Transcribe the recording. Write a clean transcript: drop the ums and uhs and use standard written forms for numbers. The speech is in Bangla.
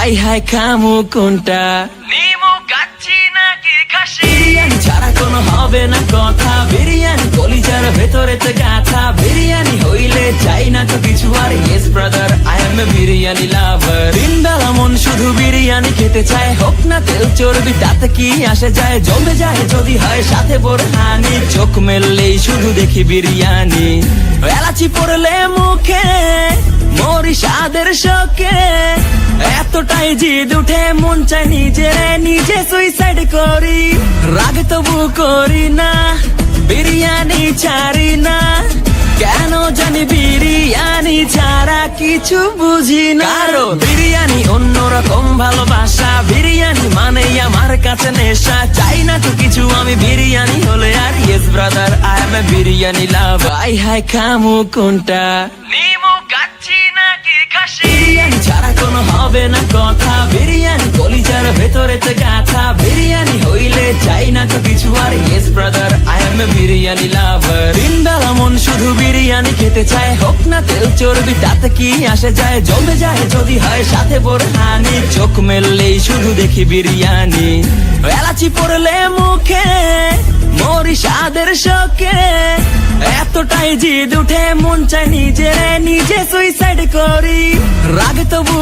আই হাই খামু কোনটা, নিমু কাচ্চি নাকি খাসি? বিরিয়ানি ছাড়া কোনো হবে না কথা, বিরিয়ানি কলিজার ভেতরেতে গাথা। বিরিয়ানি হইলে চাই না তো কিছু আর, yes brother I am a biryani লাভার। দিন বেলা মন শুধু বিরিয়ানি খেতে চায়, হোক না তেল চর্বি তাতে কি আসে যায়। জমে যায় যদি হয় সাথে বোরহানি, চোখ মেললেই শুধু দেখি বিরিয়ানি। এলাচি পড়লে মুখে মরি স্বাদের শোকে, এতটাই জিদ উঠে মন চাই নিজে সুইসাইড করি। রাগ তবু করি না, বিরিয়ানি ছাড়ি না, কেন জানি বিরিয়ানি ছাড়া কিছু বুঝি না। কারণ বিরিয়ানি অন্যরকম ভালোবাসা, বিরিয়ানি মানেই আমার কাছে নেশা। চাই না তো কিছু আমি বিরিয়ানি হলে আর, yes brother I am a biryani lover. আই হাই খামু কোনটা, নিমু কাচ্চি নাকি খাসি? বিরিয়ানি ছাড়া কোনো হবে না কথা, বিরিয়ানি কলিজার ভেতরেতে গাথা। বিরিয়ানি হইলে চাই না তো কিছু আর, yes brother I am a biryani লাভার। দিন বেলা মন শুধু বিরিয়ানি খেতে চায়, হোক না তেল চর্বি তাতে কি আসে যায়। জমে যায় যদি হয় সাথে বোরহানি, চোখ মেললেই শুধু দেখি বিরিয়ানি। এলাচি পড়লে মুখে মরি স্বাদের শোকে, এতটাই জিদ উঠে মন চাই নিজে সুইসাইড করি। রাগ তবু